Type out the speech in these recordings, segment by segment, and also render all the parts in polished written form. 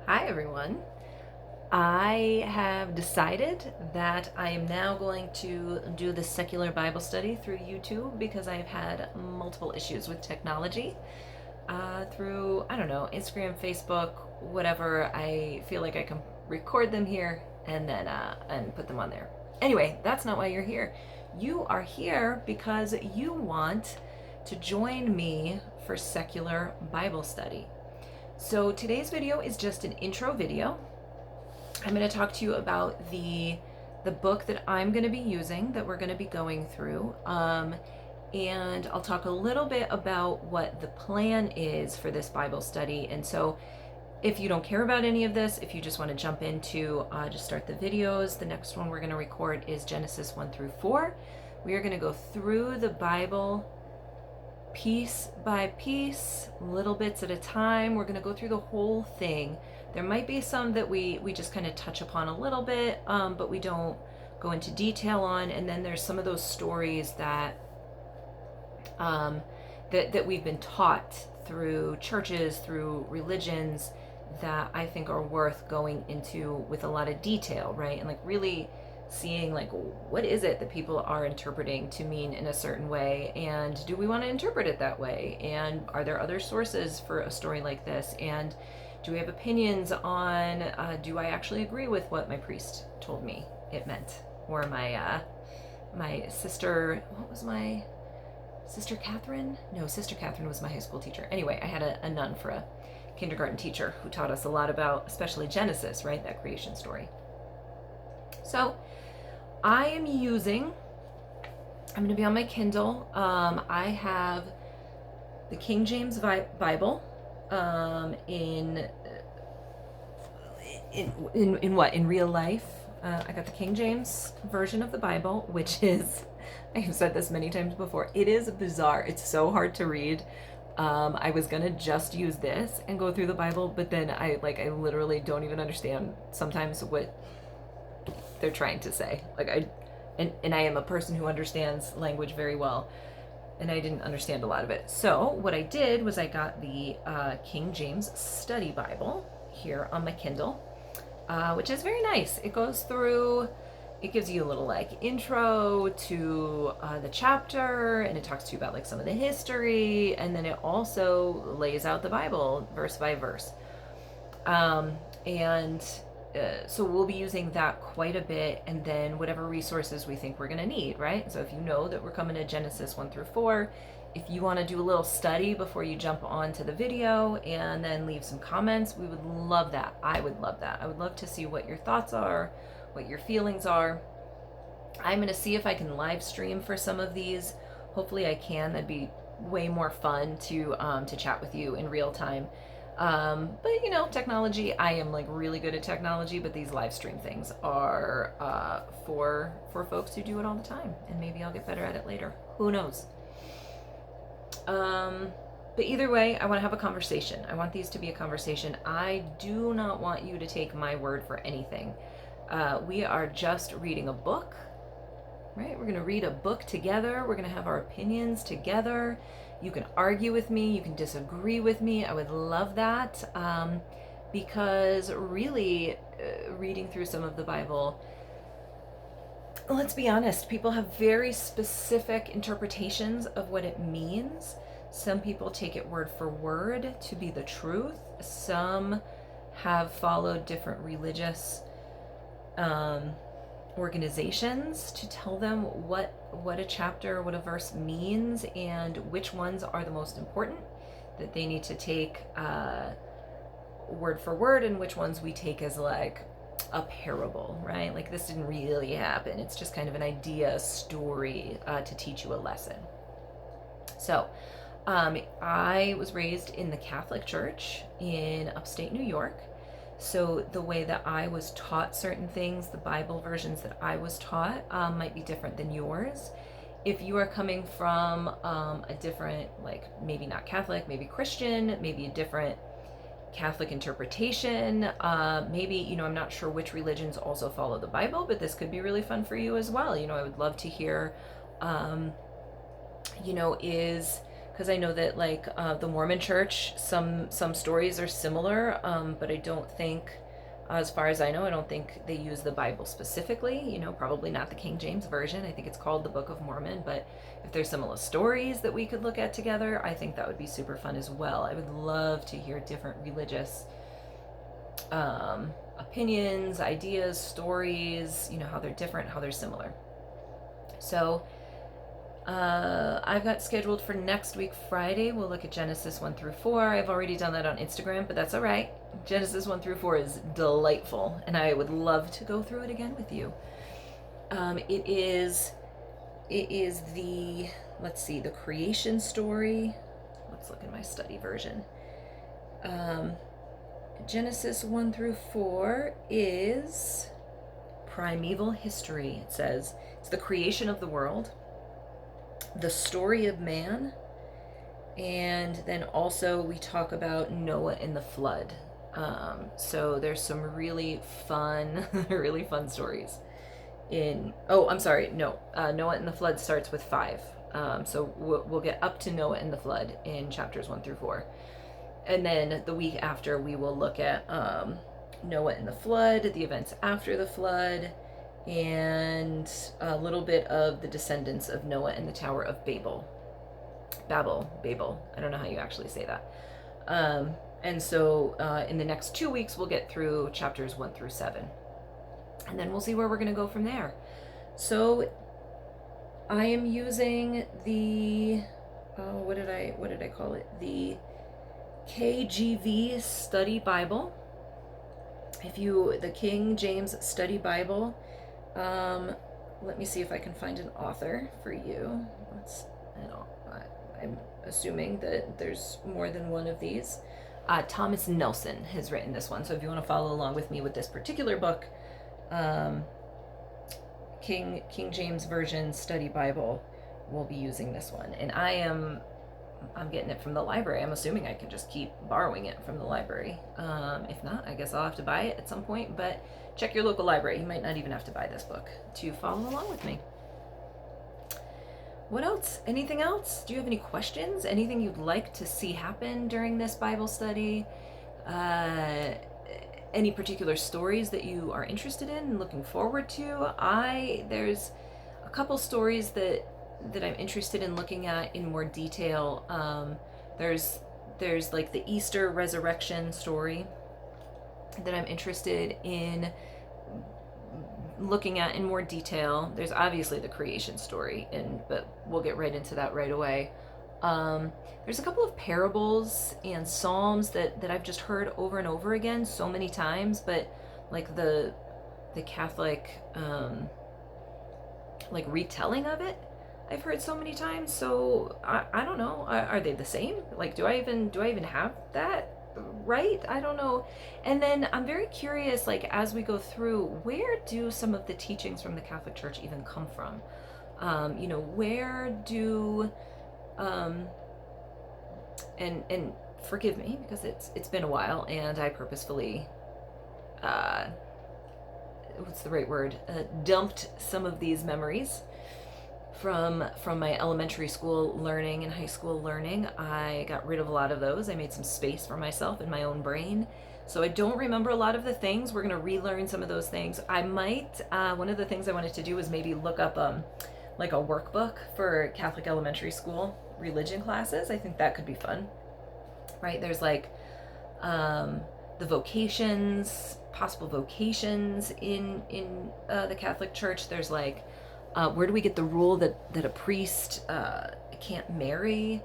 Hi, everyone. I have decided that I am now going to do the secular Bible study through YouTube because I've had multiple issues with technology through, I don't know, Instagram, Facebook, whatever. I feel like I can record them here and then and put them on there. Anyway, that's not why you're here. You are here because you want to join me for secular Bible study. So today's video is just an intro video. I'm going to talk to you about the book that I'm going to be using, that we're going to be going through, and I'll talk a little bit about what the plan is for this Bible study. And so, if you don't care about any of this, if you just want to jump into just start the videos, the next one we're going to record is Genesis 1 through 4. We are going to go through the Bible piece by piece, little bits at a time. We're going to go through the whole thing. There might be some that we just kind of touch upon a little bit, but we don't go into detail on. And then there's some of those stories that that we've been taught through churches, through religions, that I think are worth going into with a lot of detail, right? And like really seeing like what is it that people are interpreting to mean in a certain way, and do we want to interpret it that way, and are there other sources for a story like this, and do we have opinions on do I actually agree with what my priest told me it meant, or my sister, what was my sister Catherine? No, Sister Catherine was my high school teacher. Anyway, I had a nun for a kindergarten teacher who taught us a lot about especially Genesis, right, that creation story. So I am using, I'm going to be on my Kindle. I have the King James Bible in what? In real life. I got the King James version of the Bible, which is, I have said this many times before, it is bizarre. It's so hard to read. I was gonna just use this and go through the Bible, but then I literally don't even understand sometimes what they're trying to say. And I am a person who understands language very well, and I didn't understand a lot of it. So what I did was I got the King James Study Bible here on my Kindle, which is very nice. It goes through, it gives you a little like intro to the chapter, and it talks to you about like some of the history, and then it also lays out the Bible verse by verse. So we'll be using that quite a bit, and then whatever resources we think we're going to need, right? So if you know that we're coming to Genesis 1 through 4, if you want to do a little study before you jump onto the video and then leave some comments, we would love that. I would love that. I would love to see what your thoughts are, what your feelings are. I'm going to see if I can live stream for some of these. Hopefully I can. That'd be way more fun to chat with you in real time. But you know, technology, I am like really good at technology, but these live stream things are for folks who do it all the time, and maybe I'll get better at it later. Who knows? But either way, I want to have a conversation. I want these to be a conversation. I do not want you to take my word for anything. We are just reading a book, right? We're going to read a book together. We're going to have our opinions together. You can argue with me. You can disagree with me. I would love that, because really reading through some of the Bible, let's be honest, people have very specific interpretations of what it means. Some people take it word for word to be the truth. Some have followed different religious organizations to tell them what a chapter, what a verse means, and which ones are the most important that they need to take word for word, and which ones we take as like a parable, right? Like this didn't really happen. It's just kind of an idea, a story to teach you a lesson. So I was raised in the Catholic Church in upstate New York. So the way that I was taught certain things, the Bible versions that I was taught, might be different than yours. If you are coming from a different, like maybe not Catholic, maybe Christian, maybe a different Catholic interpretation, maybe, you know, I'm not sure which religions also follow the Bible, but this could be really fun for you as well. You know, I would love to hear, you know, because I know that like the Mormon Church, some stories are similar, but I don't think, as far as I know, I don't think they use the Bible specifically. You know, probably not the King James version. I think it's called the Book of Mormon. But if there's similar stories that we could look at together, I think that would be super fun as well. I would love to hear different religious opinions, ideas, stories. You know, how they're different, how they're similar. So I've got scheduled for next week, Friday. We'll look at Genesis 1 through 4. I've already done that on Instagram, but that's all right. Genesis 1 through 4 is delightful, and I would love to go through it again with you. It is the, let's see, the creation story. Let's look at my study version. Genesis 1 through 4 is primeval history, it says. It's the creation of the world, the story of man, and then also we talk about Noah and the flood. So there's some really fun, really fun stories in. Oh, I'm sorry. No, Noah and the flood starts with 5. So we'll get up to Noah and the flood in chapters 1 through 4, and then the week after we will look at Noah and the flood, the events after the flood, and a little bit of the descendants of Noah and the Tower of Babel. Babel. I don't know how you actually say that. And so in the next 2 weeks, we'll get through chapters 1 through 7. And then we'll see where we're going to go from there. So I am using the, what did I call it? The KJV Study Bible. The King James Study Bible. Let me see if I can find an author for you. I'm assuming that there's more than one of these. Thomas Nelson has written this one. So if you want to follow along with me with this particular book, King James Version Study Bible, we'll be using this one. And I'm getting it from the library. I'm assuming I can just keep borrowing it from the library. If not, I guess I'll have to buy it at some point. But check your local library. You might not even have to buy this book to follow along with me. What else? Anything else? Do you have any questions? Anything you'd like to see happen during this Bible study? Any particular stories that you are interested in and looking forward to? There's a couple stories that I'm interested in looking at in more detail. There's like the Easter resurrection story that I'm interested in looking at in more detail. There's obviously the creation story, but we'll get right into that right away. There's a couple of parables and psalms that I've just heard over and over again so many times, but like the Catholic like retelling of it, I've heard so many times. So I don't know. Are they the same? Like, do I even have that right? I don't know. And then I'm very curious, like, as we go through, where do some of the teachings from the Catholic Church even come from? Where do and forgive me because it's been a while, and I purposefully what's the right word? Dumped some of these memories from my elementary school learning and high school learning. I got rid of a lot of those. I made some space for myself in my own brain. So I don't remember a lot of the things. We're going to relearn some of those things. I might, one of the things I wanted to do was maybe look up like a workbook for Catholic elementary school religion classes. I think that could be fun. Right? There's like the vocations, possible vocations in the Catholic Church. There's like, where do we get the rule that a priest can't marry?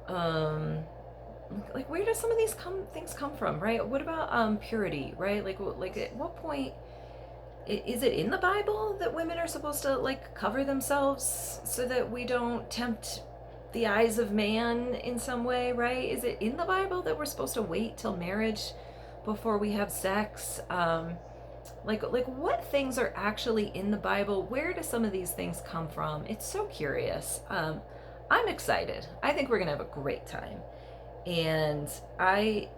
Like where do some of these things come from, right? What about purity, right? Like at what point is it in the Bible that women are supposed to like cover themselves so that we don't tempt the eyes of man in some way, right? Is it in the Bible that we're supposed to wait till marriage before we have sex? Like what things are actually in the Bible? Where do some of these things come from? It's so curious. I'm excited. I think we're gonna have a great time. And I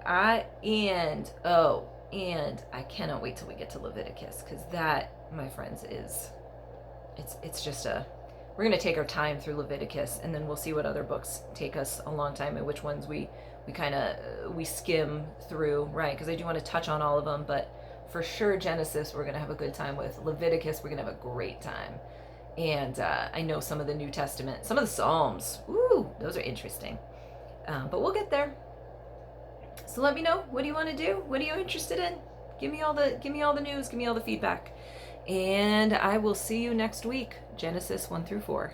cannot wait till we get to Leviticus, because that, my friends, it's just a we're going to take our time through Leviticus, and then we'll see what other books take us a long time and which ones we kind of we skim through, right? Because I do want to touch on all of them, but for sure Genesis we're going to have a good time with. Leviticus we're going to have a great time. And I know some of the New Testament, some of the Psalms. Ooh, those are interesting. But we'll get there. So let me know. What do you want to do? What are you interested in? Give me all the news. Give me all the feedback. And I will see you next week. Genesis 1 through 4.